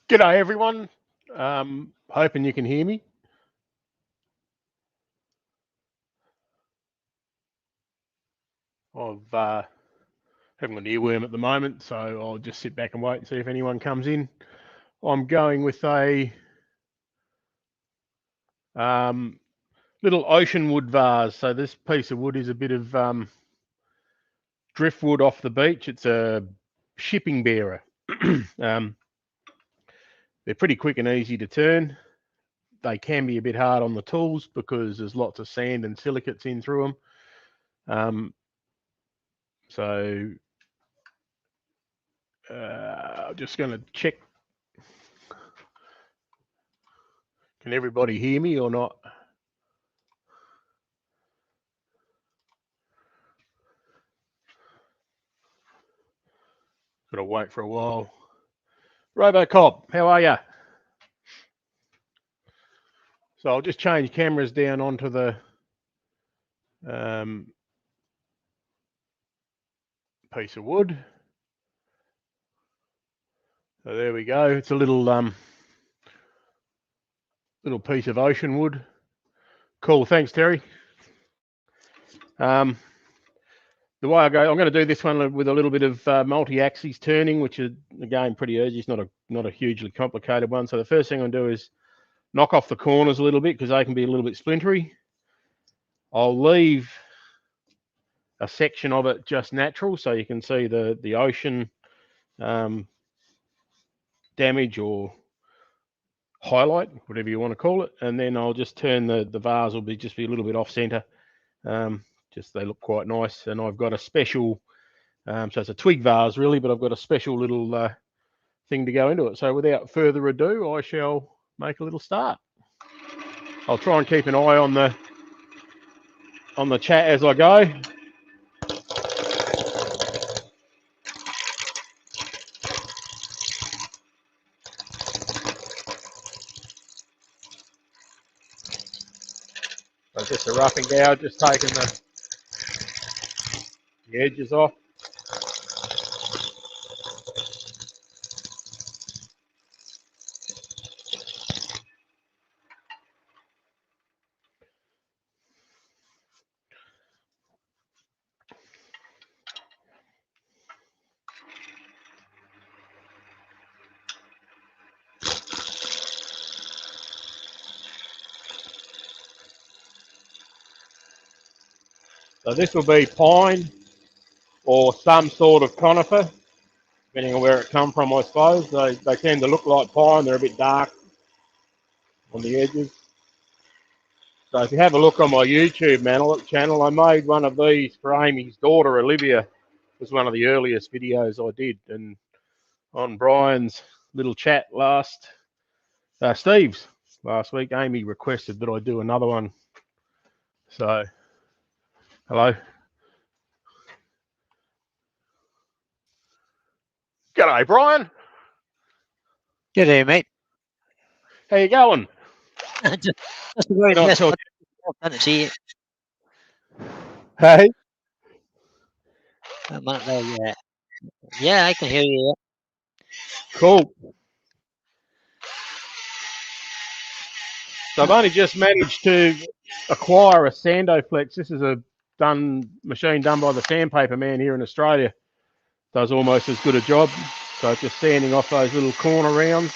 G'day everyone. Hoping you can hear me. I've haven't got an earworm at the moment, so I'll just sit back and wait and see if anyone comes in. I'm going with a little ocean wood vase. So this piece of wood is a bit of driftwood off the beach. It's a shipping bearer. They're pretty quick and easy to turn. They can be a bit hard on the tools because there's lots of sand and silicates in through them. So I'm just going to check. Can everybody hear me or not? Got to wait for a while. Robocop, how are you? So I'll just change cameras down onto the piece of wood. So there we go. It's a little little piece of ocean wood. Cool. Thanks, Terry. The way I go, I'm going to do this one with a little bit of multi-axis turning, which is again pretty easy. It's not a hugely complicated one. So the first thing I'm going to do is knock off the corners a little bit because they can be a little bit splintery. I'll leave a section of it just natural, so you can see the ocean damage or highlight, whatever you want to call it, and then I'll just turn the vase will just be a little bit off center. Just they look quite nice, and I've got a special, so it's a twig vase really, but I've got a special little thing to go into it. So without further ado, I shall make a little start. I'll try and keep an eye on the chat as I go. So just a roughing gouge, just taking the edges off. So this will be pine or some sort of conifer, depending on where it come from, I suppose. They tend to look like pine. They're a bit dark on the edges. So if you have a look on my YouTube channel, I made one of these for Amy's daughter, Olivia. It was one of the earliest videos I did. And on Brian's little chat Steve's last week, Amy requested that I do another one. So, hello. G'day, Brian. G'day, mate. How you going? Just a very best to see you. Hey. Yeah, I can hear you. Cool. So I've only just managed to acquire a Sandoflex. This is a machine done by the sandpaper man here in Australia. Does almost as good a job. So it's just sanding off those little corner rounds.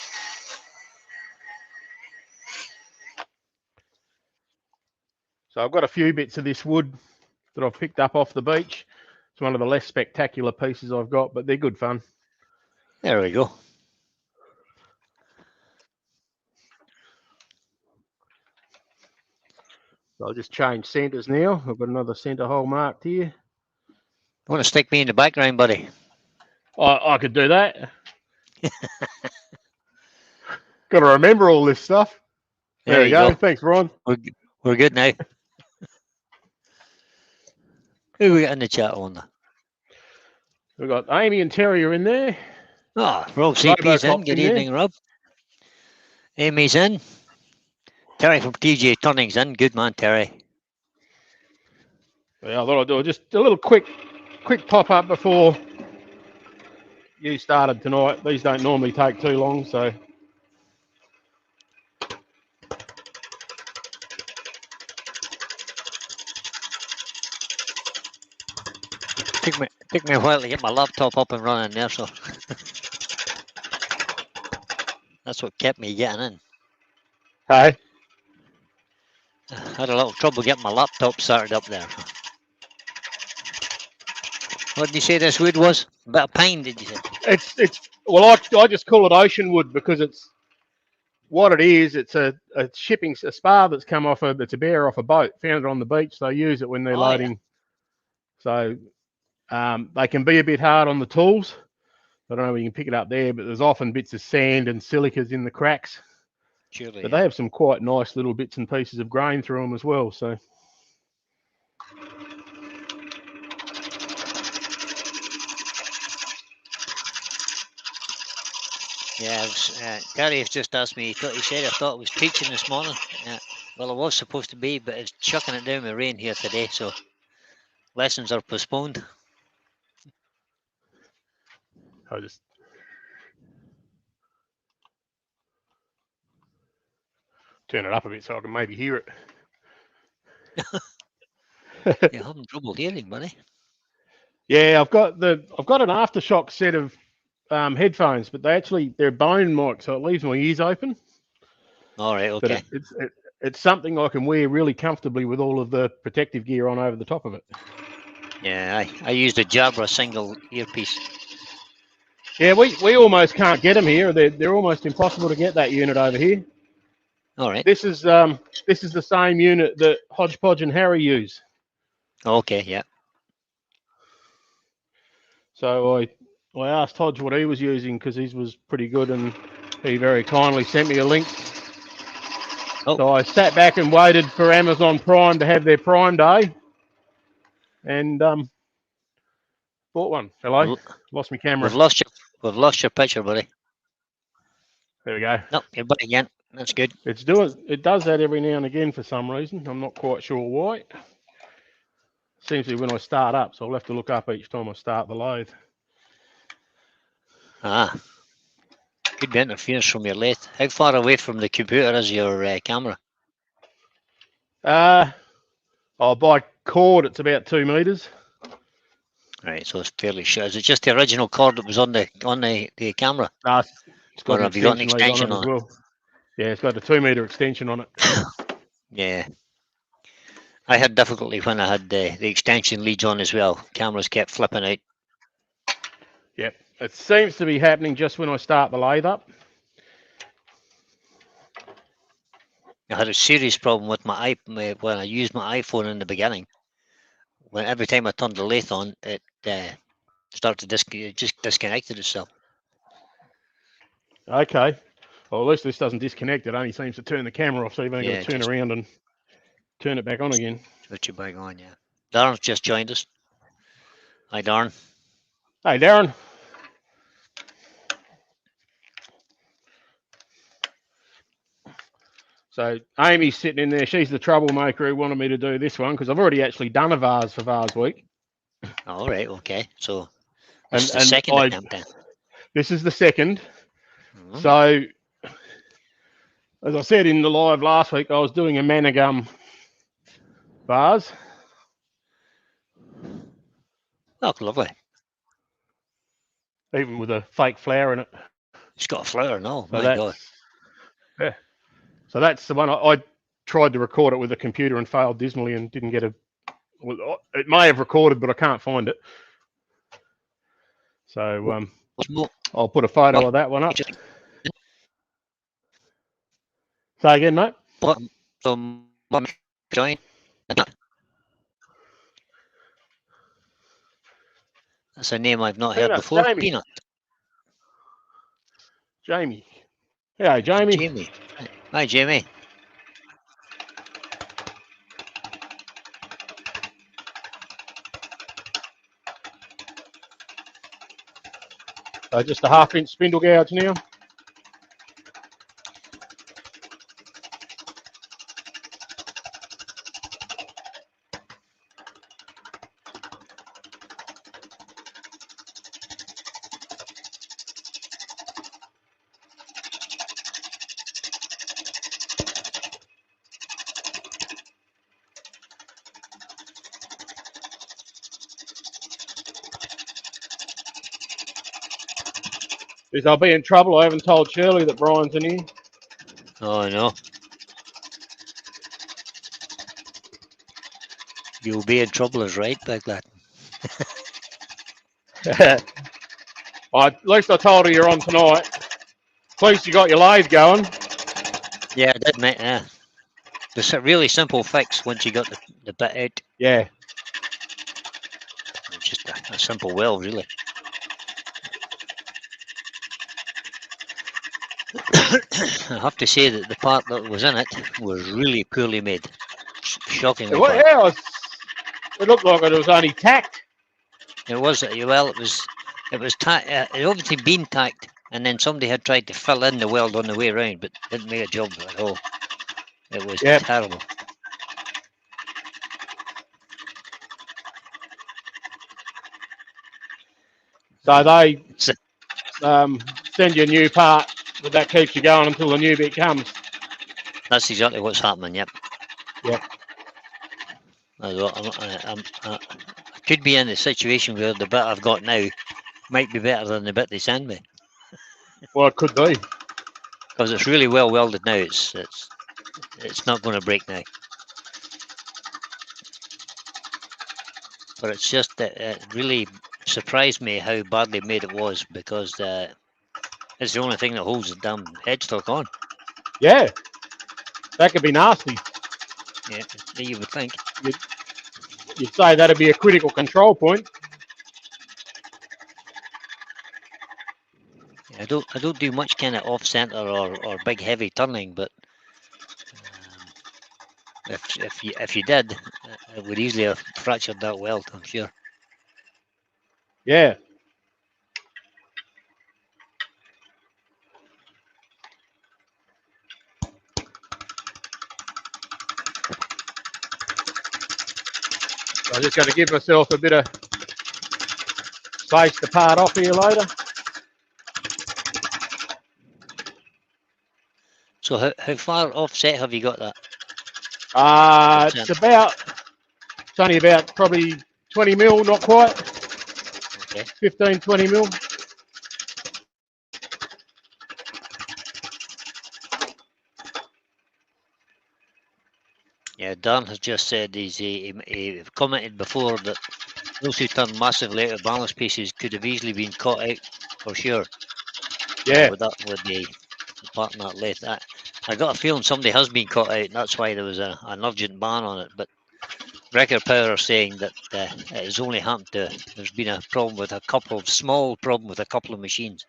So I've got a few bits of this wood that I've picked up off the beach. It's one of the less spectacular pieces I've got, but they're good fun. There we go. So I'll just change centres now. I've got another centre hole marked here. You want to stick me in the background, buddy? I could do that. Got to remember all this stuff. There you go. Thanks, Ron. We're good now. Who we got in the chat on? We've got Amy and Terry are in there. Oh, Rob CP's in. Good evening, Rob. Amy's in. Terry from TJ Tunning's in. Good man, Terry. Yeah, I thought I'd do just a little quick pop up before you started tonight. These don't normally take too long, so Took me a while to get my laptop up and running there, so that's what kept me getting in. Hey? I had a little trouble getting my laptop started up there. What did you say this wood was? A bit of pine, did you say? Well, I just call it ocean wood because it's what it is. It's a spar that's come off it's a bear off a boat. Found it on the beach. They use it when they're loading. Yeah. So they can be a bit hard on the tools. I don't know if you can pick it up there, but there's often bits of sand and silicas in the cracks. Surely, but they have some quite nice little bits and pieces of grain through them as well. So. Yeah, Gary has just asked me. He said I thought I was teaching this morning. Well, I was supposed to be, but it's chucking it down with rain here today, so lessons are postponed. I'll just turn it up a bit so I can maybe hear it. You're having trouble hearing, buddy. Yeah, I've got an aftershock set of headphones, but they're bone mic, so it leaves my ears open. All right, okay. But it's something I can wear really comfortably with all of the protective gear on over the top of it. Yeah, I used a Jabra single earpiece. Yeah, we almost can't get them here. They're almost impossible to get that unit over here. All right. This is the same unit that Hodgepodge and Harry use. Okay, yeah. So I asked Hodge what he was using because his was pretty good, and he very kindly sent me a link. Oh. So I sat back and waited for Amazon Prime to have their Prime Day, and bought one. Hello, lost my camera. We've lost your picture, buddy. There we go. Nope, you're back again. That's good. It does that every now and again for some reason. I'm not quite sure why. Seems to be when I start up, so I'll have to look up each time I start the lathe. Ah, good interference from your lathe. How far away from the computer is your camera? By cord, it's about 2 meters. Right, so it's fairly short. Is it just the original cord that was on the camera? No, it's got or have you got an extension on it as well? Yeah, it's got a 2 meter extension on it. Yeah. I had difficulty when I had the extension leads on as well. Cameras kept flipping out. Yep. It seems to be happening just when I start the lathe up. I had a serious problem with when I used my iPhone in the beginning. When every time I turned the lathe on, it started to just disconnected itself. Okay. Well, at least this doesn't disconnect. It only seems to turn the camera off, so you've only got to turn around and turn it back on again. Switch it back on, yeah. Darren's just joined us. Hi, Darren. Hey, Darren. So Amy's sitting in there. She's the troublemaker who wanted me to do this one because I've already actually done a vase for Vase Week. All right, okay. So this is the second attempt then. This is the second. Mm-hmm. So, as I said in the live last week, I was doing a manigum vase. Oh, lovely. Even with a fake flower in it. It's got a flower, no? So my God. Yeah. So that's the one I tried to record it with a computer and failed dismally and didn't get it may have recorded, but I can't find it. So I'll put a photo of that one up. Say again, mate. Join. That's a name I've not heard before. Jamie. Peanut. Jamie. Yeah, Jamie. Jamie. Hi, Jamie. Just a 1/2-inch spindle gouge now. Is I'll be in trouble. I haven't told Shirley that Brian's in here. Oh no. You'll be in trouble is right, big lad. At least I told her you're on tonight. At least you got your lathe going. Yeah, I did, mate. Yeah. It's a really simple fix once you got the bit out. Yeah. It's just a simple weld, really. I have to say that the part that was in it was really poorly made. Shockingly bad. Yeah, it looked like it was only tacked. It was, well, it was it obviously been tacked, and then somebody had tried to fill in the weld on the way around, but didn't make a job at all. It was terrible. So they send you a new part, but that keeps you going until the new bit comes. That's exactly what's happening. Yep. Yep. I could be in a situation where the bit I've got now might be better than the bit they send me. Well, it could be. Because it's really well welded now. It's not going to break now. But it's just that it really surprised me how badly made it was, because it's the only thing that holds the damn headstock on. Yeah. That could be nasty. Yeah, you would think. You'd say that'd be a critical control point. I don't do much kind of off center or big heavy turning, but if you did, it would easily have fractured that weld, I'm sure. Yeah. I just got to give myself a bit of space to part off here later. So how far offset have you got that? It's only about probably 20 mil, not quite. Okay. 15, 20 mil. Yeah, Dan has just said he commented before that those who turned massively out of balance pieces could have easily been caught out for sure. Yeah. With the part in that lathe. I got a feeling somebody has been caught out, and that's why there was an urgent ban on it. But Record Power are saying that it has only happened there's been a small problem with a couple of machines.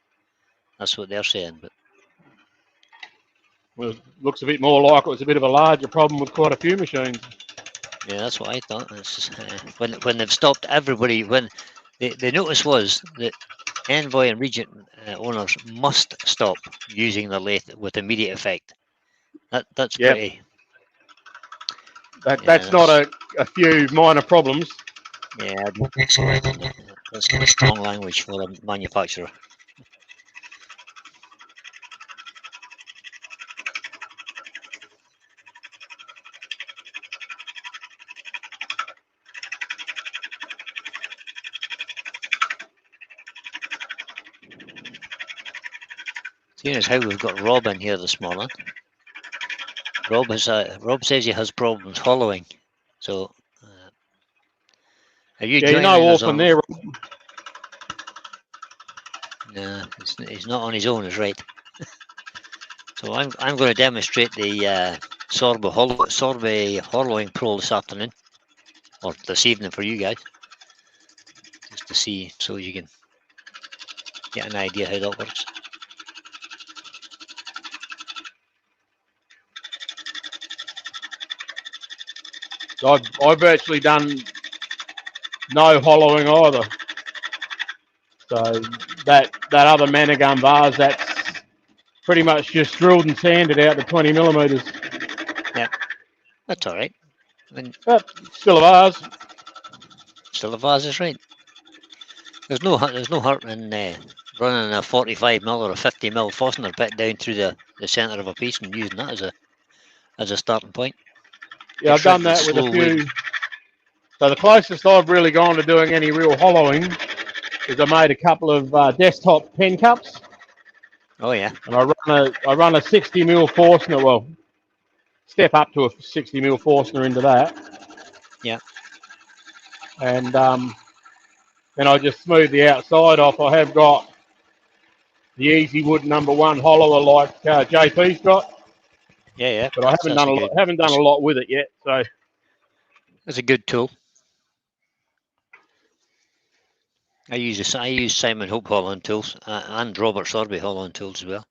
That's what they're saying. But Well, it looks a bit more like it was a bit of a larger problem with quite a few machines. Yeah, that's what I thought. It's, when they've stopped everybody, when the notice was that Envoy and Regent owners must stop using the lathe with immediate effect. That's pretty. That's not a few minor problems. Yeah, that's kind of strong language for a manufacturer. Seeing as how we've got Rob in here this morning, Rob says he has problems hollowing. So, are you joining us on there? No, he's not on his own, is right. So I'm going to demonstrate the Sorbet hollowing Pro this afternoon, or this evening for you guys, just to see, so you can get an idea how that works. I've actually done no hollowing either. So that other Manigun vase, that's pretty much just drilled and sanded out to 20 millimeters. Yep, that's all right. But still a vase. Still a vase is right. There's no hurt in running a 45 mil or a 50 mil Forstner bit down through the centre of a piece and using that as a starting point. Yeah, I've done that with a few. So the closest I've really gone to doing any real hollowing is I made a couple of desktop pen cups. Oh yeah. and I run a 60 mil Forstner. Well, step up to a 60 mil Forstner into that, Yeah. and then I just smooth the outside off. I have got the Easy Wood #1 hollower like JP's got, Yeah, yeah. but I That's a good. haven't done a lot with it yet. So That's a good tool. I use Simon Hope Holland tools and Robert Sorby Holland tools as well.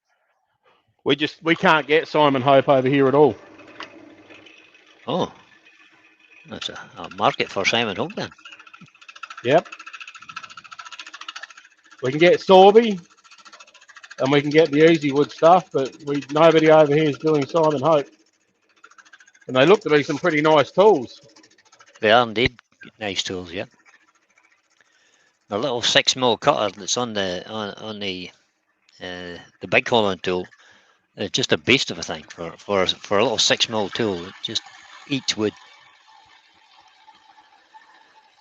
we can't get Simon Hope over here at all. Oh, that's a market for Simon Hope then. Yep. We can get Sorby and we can get the Easy Wood stuff, but nobody over here is doing Simon Hope. And they look to be some pretty nice tools. They are indeed nice tools, yeah. The little 6mm cutter that's on the big Holland tool is just a beast of a thing for a little 6mm tool. It just eats wood.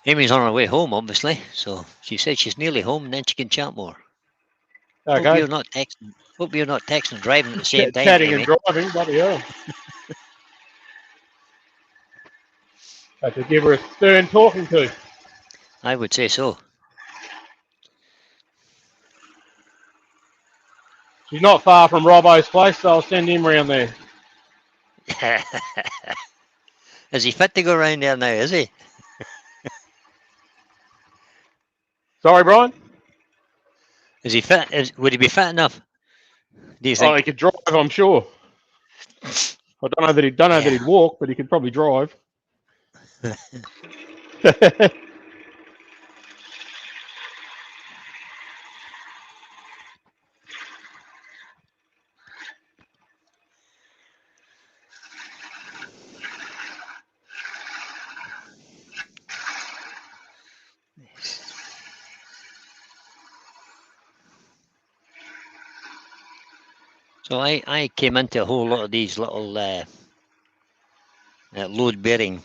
Amy's on her way home, obviously, so she said she's nearly home, and then she can chat more. Okay. Hope you're not texting. Hope you're not texting and driving at the same time, Chatting Amy. and driving, bloody hell. Had to give her a stern talking to. I would say so. She's not far from Robbo's place, so I'll send him round there. Is he fit to go around there now, is he? Sorry, Brian? Is he fit? Would he be fit enough? Do you Oh, he think? could drive, I'm sure. I don't know that he'd walk, but he could probably drive. So I came into a whole lot of these little load bearing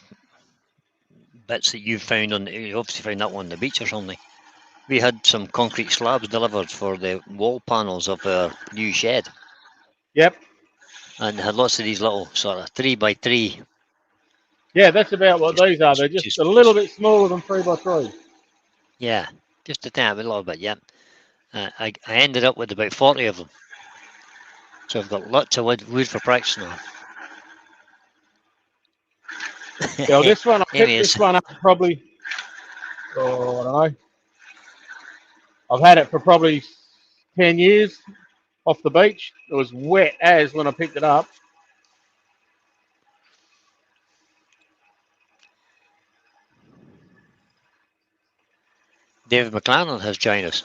bits that you've found you obviously found that one on the beach or something. We had some concrete slabs delivered for the wall panels of our new shed. Yep. And had lots of these little sort of 3x3. Yeah, that's about what these are. They're just a little bit smaller than 3x3. Yeah, just a tiny bit, a little bit, yeah. I ended up with about 40 of them. So I've got lots of wood for practicing on. Yeah, this one, I picked this one up probably, I don't know. I've had it for probably 10 years off the beach. It was wet as when I picked it up. David McLaren has joined us.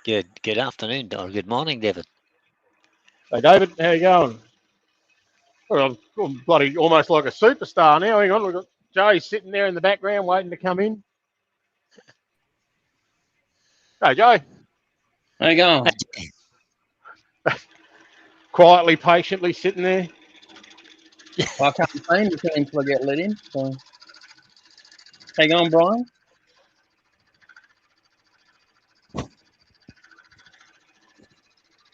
Good afternoon, or good morning, David. Hey, David, how you going? Well, I'm bloody almost like a superstar now. Hang on, we've got Joey sitting there in the background waiting to come in. Hey, Joey. How you going? Quietly, patiently sitting there. Well, I can't say anything until I get let in. So, how you going, Brian?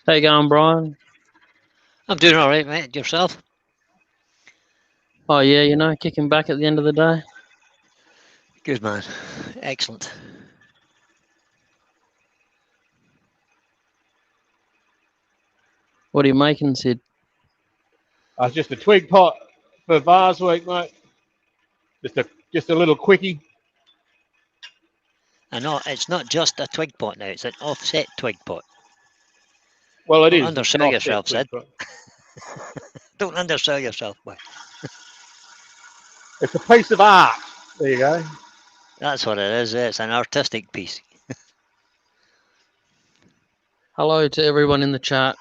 How you going, Brian? I'm doing all right, mate. Yourself? Oh yeah, you know, kicking back at the end of the day. Good man. Excellent. What are you making, Sid? Just a twig pot for vase week, mate. Just a little quickie. I know it's not just a twig pot now; it's an offset twig pot. Well, it Don't is. undersell yourself, Sid. Don't undersell yourself, boy. It's a piece of art. There you go. That's what it is. It's an artistic piece. Hello to everyone in the chat.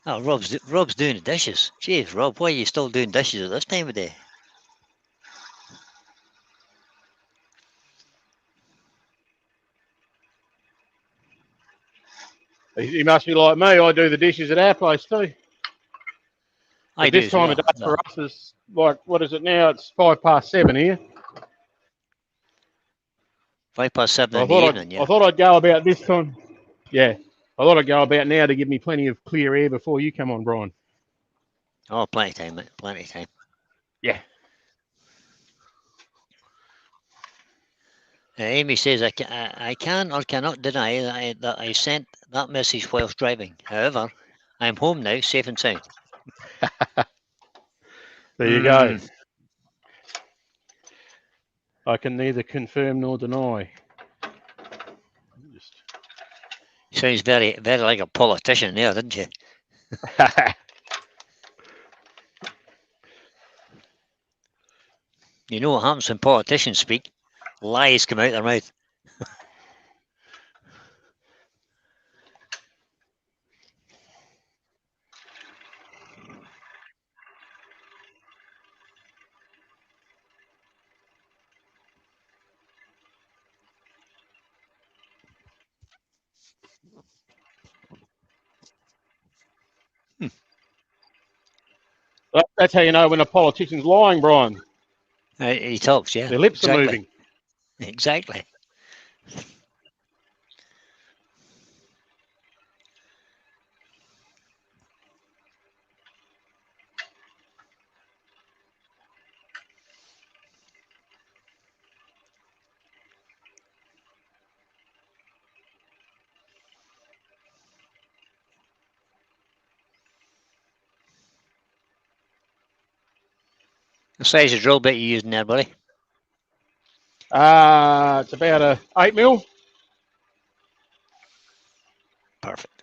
Oh, Rob's doing the dishes. Jeez, Rob, why are you still doing dishes at this time of day? He must be like me. I do the dishes at our place too. I This time of day for us is like, what is it now? It's 7:05 here. 7:05 I in the thought evening, I yeah. thought I'd go about this time. Yeah, I thought I'd go about now to give me plenty of clear air before you come on, Brian. Oh, plenty of time, mate. Plenty of time. Yeah. Amy says I can or cannot deny that I sent that message whilst driving. However, I'm home now, safe and sound. There you go. I can neither confirm nor deny. Sounds very, very like a politician there, didn't you? You know what happens when politicians speak? Lies come out their mouth. That's how you know when a politician's lying, Brian. He talks, yeah. Their lips exactly. are moving. Exactly. The size of drill bit you using there, buddy? It's about a 8mm. Perfect.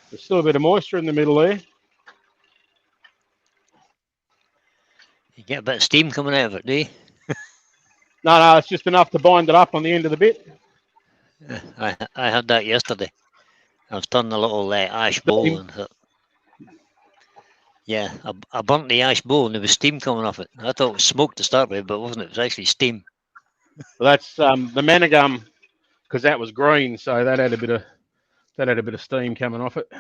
There's still a bit of moisture in the middle there. You get a bit of steam coming out of it, do you? No, it's just enough to bind it up on the end of the bit. I had that yesterday. I was turning a little ash bowl and thought, yeah, I burnt the ash bowl and there was steam coming off it. I thought it was smoke to start with, but it wasn't. It was actually steam. Well, that's the manigum, because that was green, so that had a bit of steam coming off it.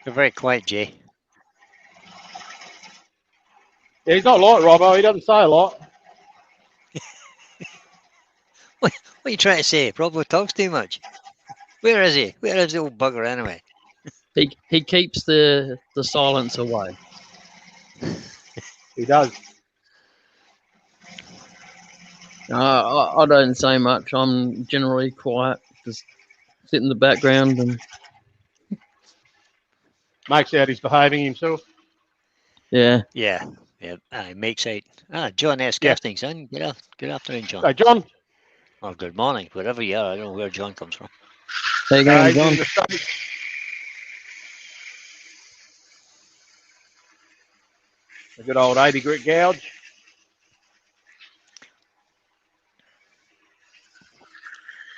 You're very quiet, Jay. Yeah, he's not like Robbo. He doesn't say a lot. What are you trying to say? Probably talks too much. Where is he? Where is the old bugger anyway? He keeps the silence away. He does. I don't say much. I'm generally quiet, just sit in the background and Makes out he's behaving himself. yeah. Yeah. Makes out. John S. Yeah. Casting, son. Good afternoon, John. So, John. Or good morning, wherever you are. I don't know where John comes from. How you going, John? He's in the States. A good old 80 grit gouge.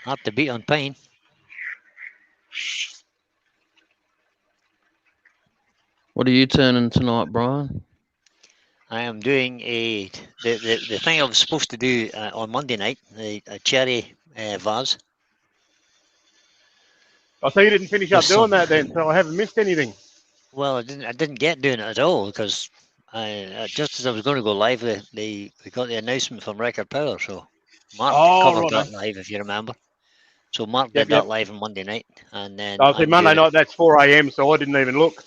Hard to beat on pain. What are you turning tonight, Brian? I am doing the thing I was supposed to do on Monday night, a cherry vase. I see you didn't finish up doing that then, so I haven't missed anything. Well, I didn't get doing it at all because just as I was going to go live, we got the announcement from Record Power, so Mark covered that live, if you remember. So Mark did that live on Monday night, and then I see Monday night. That's 4 a.m. So I didn't even look.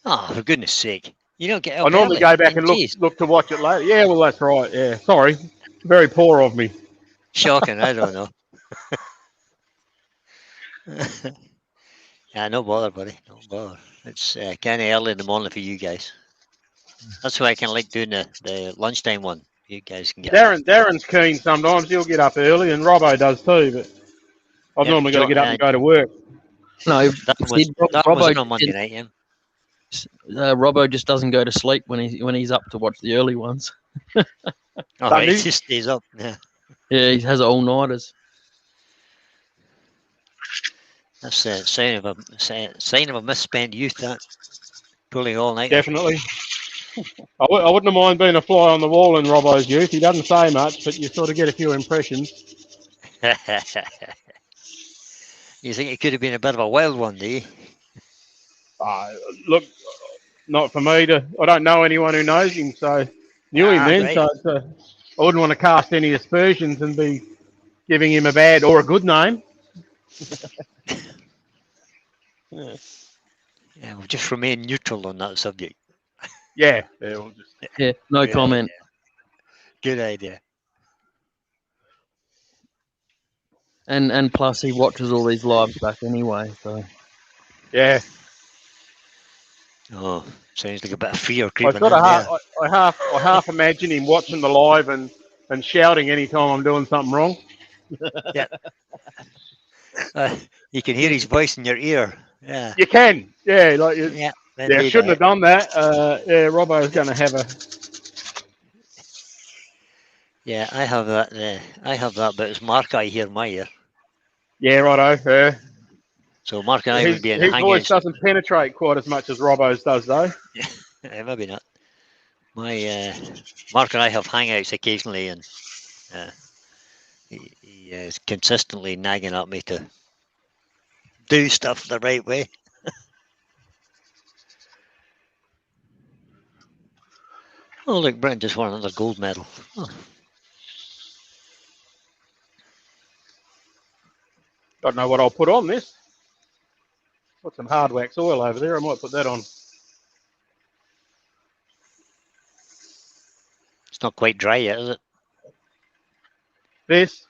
Oh, for goodness sake! You don't get up I normally early. go back and look to watch it later. Yeah, well, that's right. Yeah, sorry, very poor of me. Shocking. I don't know. Yeah, no bother, buddy. No bother. It's kind of early in the morning for you guys. That's why I kind of like doing the lunchtime one. You guys can get. Darren's keen sometimes. He'll get up early, and Robbo does too. But I've normally got to get up and go to work. No, that wasn't on Monday night, yeah. Robbo just doesn't go to sleep when he's up to watch the early ones. All right, he? he just stays up. Yeah, Yeah, he has all nighters. that's a sign of a misspent youth. That pulling all night. Definitely. I wouldn't mind being a fly on the wall in Robbo's youth. He doesn't say much, but you sort of get a few impressions. You think it could have been a bit of a wild one, do you? Look, not for me to. I don't know anyone who knows him, so knew him then. Right. So I wouldn't want to cast any aspersions and be giving him a bad or a good name. Yeah, we'll just remain neutral on that subject. Yeah, we'll just. Yeah, no Good comment. idea. Good idea. And plus, he watches all these lives back anyway. So Yeah, Oh, sounds like a bit of fear I creeping sort in of there. I half imagine him watching the live and shouting anytime I'm doing something wrong. You can hear his voice in your ear. Yeah. You can, yeah, like Yeah. yeah, shouldn't have done that. Yeah, Robbo's going to have a. Yeah, I have that. I have that, but it's Mark I hear in my ear. Yeah, righto. Yeah. So Mark and I would be in His voice hangouts. doesn't penetrate quite as much as Robbo's does, though. Maybe not. My Mark and I have hangouts occasionally, and he is consistently nagging at me to do stuff the right way. Oh, look, Brent just won another gold medal. Oh, Don't know what I'll put on this. Got some hard wax oil over there. I might put that on. it's not quite dry yet, is it? This.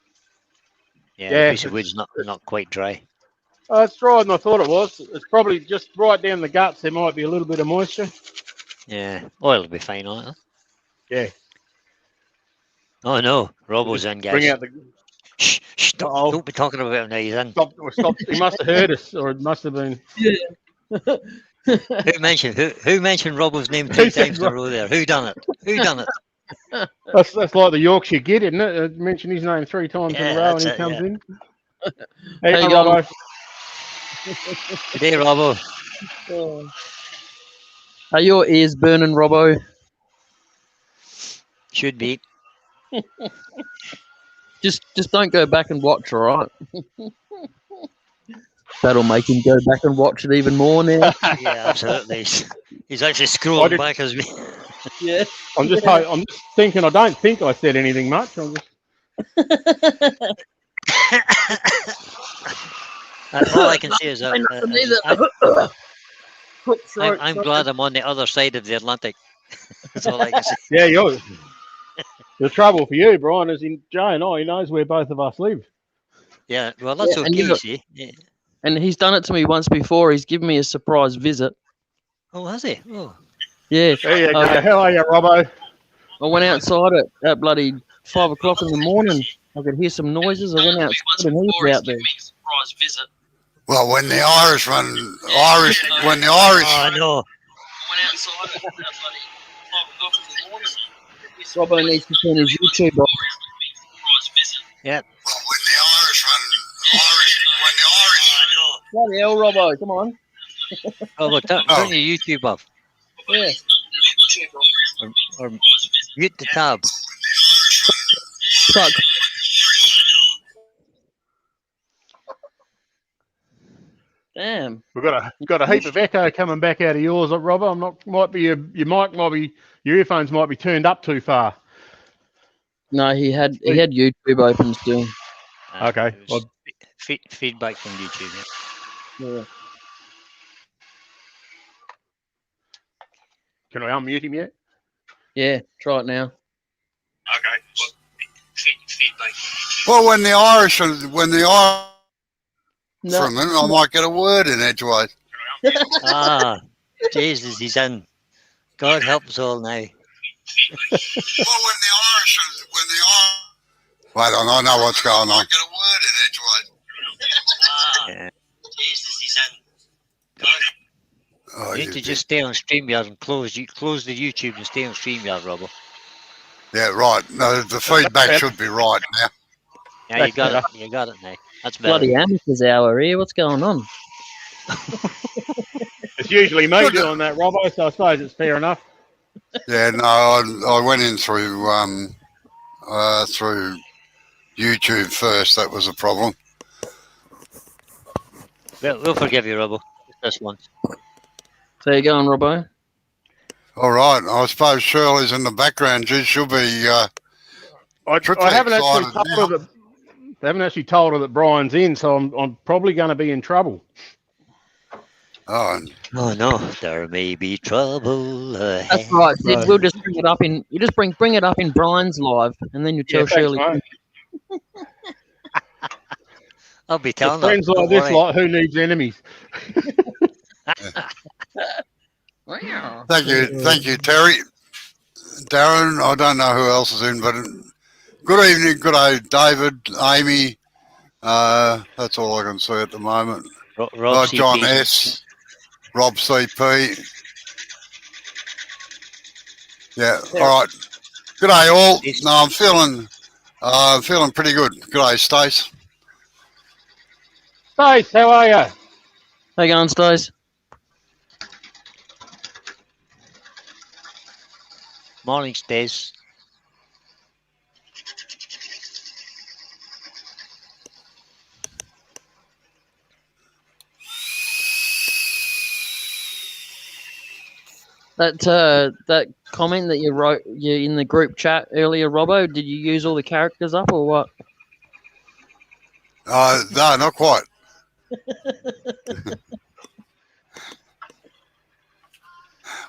Yeah, Yeah, the piece of wood's not quite dry. It's drier than I thought it was. It's probably just right down the guts. There might be a little bit of moisture. Yeah, oil will be fine on it. Huh? Yeah. Oh no, Robo's Just in, bring guys. out the. Shh, Uh-oh. don't be talking about him now. He's in. Stop. He must have heard us, or it must have been. Who mentioned Robo's name Who 3 said times in a row there? Who done it? That's like the Yorkshire Git, isn't it? Mention his name 3 times in a Yeah, row and that's he it, comes yeah. in. How Hey, you going? Robbo. Good day, Robo. Are your ears burning, Robbo? Should be. Just don't go back and watch, all right? That'll make him go back and watch it even more now. Yeah, absolutely. He's actually scrolling back as we. Yeah. I'm just thinking. I don't think I said anything much. I'm just. All I can say is that I'm glad I'm on the other side of the Atlantic. That's all I can say. Yeah, the trouble for you, Brian, is in Jay and I. He knows where both of us live. Yeah, well, that's Yeah, okay, you see. Yeah. And he's done it to me once before. He's given me a surprise visit. Oh, has he? Oh. Yeah. There you go. How are you, Robbo? I went outside at bloody 5 o'clock in the morning. I could hear some noises. I went outside and he was out there. Well, when the Irish, Oh, no. Robbo needs to turn his YouTube off. Yeah. Bloody hell, Robbo, come on. Oh, look, turn your YouTube off. Yeah. Or mute the tab. Fuck. Damn. We've got a heap of echo coming back out of yours, Robbo. Might be your mic, your earphones might be turned up too far. No, he had YouTube open still. Okay. Feedback from YouTube. Yeah. Can I unmute him yet? Yeah, try it now. Okay. Feedback. well, when the Irish for No. a minute, I might get a word in edgeways. Ah, Jesus, he's in. God help us all now. Wait, I know what's going on. Yeah. Jesus, he's in. God. Oh, You need you to did. just stay on StreamYard and close the YouTube and stay on StreamYard, Robbo. Yeah, right. No, the feedback better. should be right now. Yeah, you That's got better. it. You got it now. That's better. Bloody amateurs hour here. What's going on? It's usually me Good. doing that, Robbo, so I suppose it's fair enough. Yeah, no, I went in through YouTube first. That was a problem. We'll forgive you, Robbo. Just this once. So you going, Robbo? All right. I suppose Shirley's in the background. She'll be triply I haven't actually excited told her that. I haven't actually told her that Brian's in, so I'm probably going to be in trouble. Oh, Oh no, there may be trouble ahead. That's right, Sid. Right. We'll just bring it up in. You just bring it up in Brian's live, and then you tell Thanks, Shirley. mate. I'll be With telling her. friends like Don't this, worry. like who needs enemies? Wow. thank you, Terry. Darren, I don't know who else is in, but good evening, good day, David, Amy. That's all I can see at the moment. Rob John CP. S, Rob CP. Yeah, all right. Good day, all. No, I'm feeling pretty good. Good day, Stace. Stace, how are you? How you going, Stace? Morning, Stace. That comment that you wrote in the group chat earlier, Robbo, did you use all the characters up or what? No, not quite.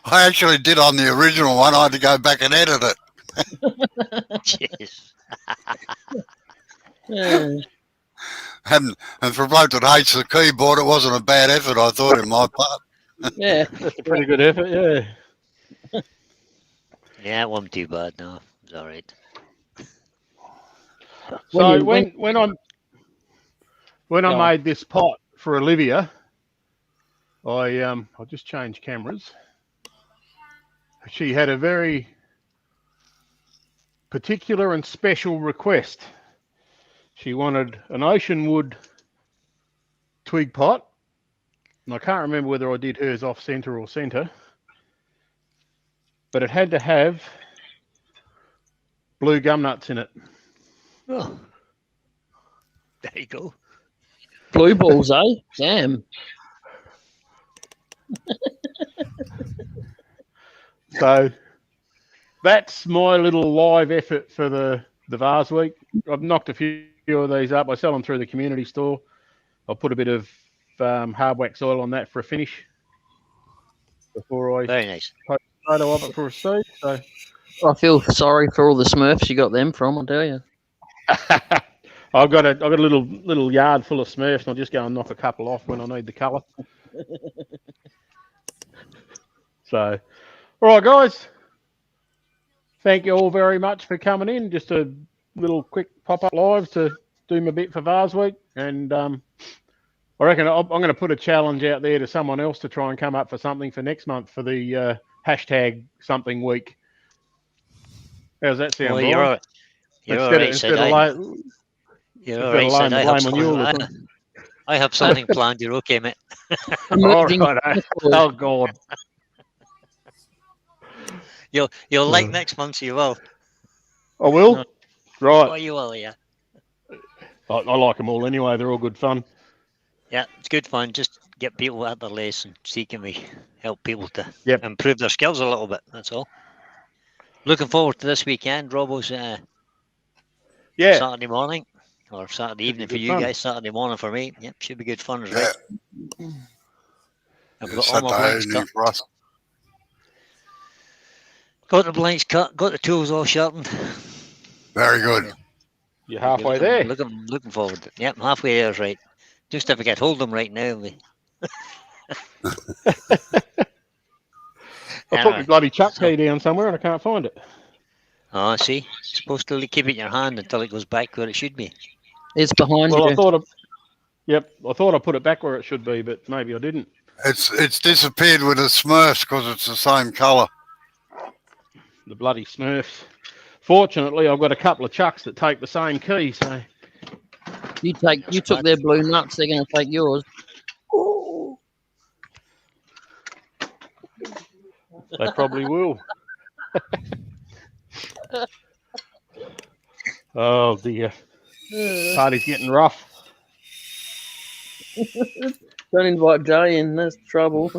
I actually did on the original one. I had to go back and edit it. Jeez. Yeah. And for a bloke that hates the keyboard, it wasn't a bad effort, I thought, in my part. Yeah. That's a pretty good effort, yeah. Yeah, it wasn't too bad. No, it was all right. So when I made this pot for Olivia, I just changed cameras. She had a very particular and special request. She wanted an ocean wood twig pot, and I can't remember whether I did hers off centre or centre, but it had to have blue gum nuts in it. Oh, there you go. Blue balls, eh? Damn. So that's my little live effort for the vase week. I've knocked a few of these up. I sell them through the community store. I'll put a bit of hard wax oil on that for a finish before I Very nice. post a photo of it for a seed. So I feel sorry for all the Smurfs you got them from, I'll tell you. I've got a little yard full of Smurfs, and I'll just go and knock a couple off when I need the colour. So, all right, guys. Thank you all very much for coming in. Just a little quick pop-up live to do my bit for Vase Week, and I reckon I'm going to put a challenge out there to someone else to try and come up for something for next month for the hashtag something week. How's that sound, Well, Brian? you're all right, Instead of Sid. I have something Oh, planned. You're okay, mate. Emerging right. Oh, God. You'll like next month, so you will. I will? No. Right. Oh, you will, yeah. I like them all anyway. They're all good fun. Yeah, it's good fun. Just get people at their lace and see can we help people to Yep. improve their skills a little bit. That's all. Looking forward to this weekend. Robbo's Yeah. Saturday morning or Saturday evening for good you fun. guys. Saturday morning for me. Yep, should be good fun as well. Yeah. I've got all my blanks cut. For us. Got the blanks cut. Got the tools all sharpened. Very good. You're halfway there. Looking forward to it. Yep, halfway there is right. Just if I get hold of them right now. I put my bloody chuck key down somewhere and I can't find it. Oh, see? You're supposed to keep it in your hand until it goes back where it should be. It's behind Well, you. I thought I put it back where it should be, but maybe I didn't. It's disappeared with the Smurfs because it's the same colour. The bloody Smurfs. Fortunately, I've got a couple of chucks that take the same key, so You took their blue nuts. They're going to take yours. they probably will. Oh dear, party's getting rough. Don't invite Jay in. That's trouble.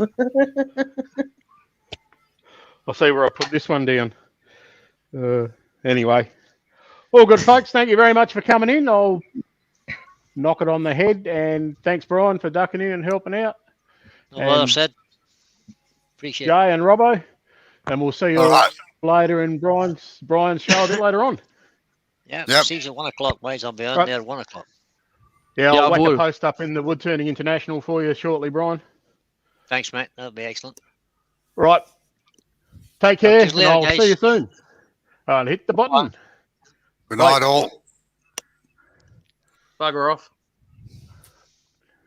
I'll see where I put this one down. Anyway, all good, folks. Thank you very much for coming in. I'll knock it on the head, and thanks, Brian, for ducking in and helping out. Well, I've said. Appreciate it. Jay and Robbo, and we'll see you All right. later in Brian's show a bit later on. Yeah, Yep. seems at 1 o'clock, mate. I'll be on Right. there at 1 o'clock. Yeah, Yeah, I'll whack will. a post up in the Wood Turning International for you shortly, Brian. Thanks, mate. That'll be excellent. Right. Take Talk to care, you and later, I'll guys. see you soon. All right, hit the button. Good night, all. Bugger off.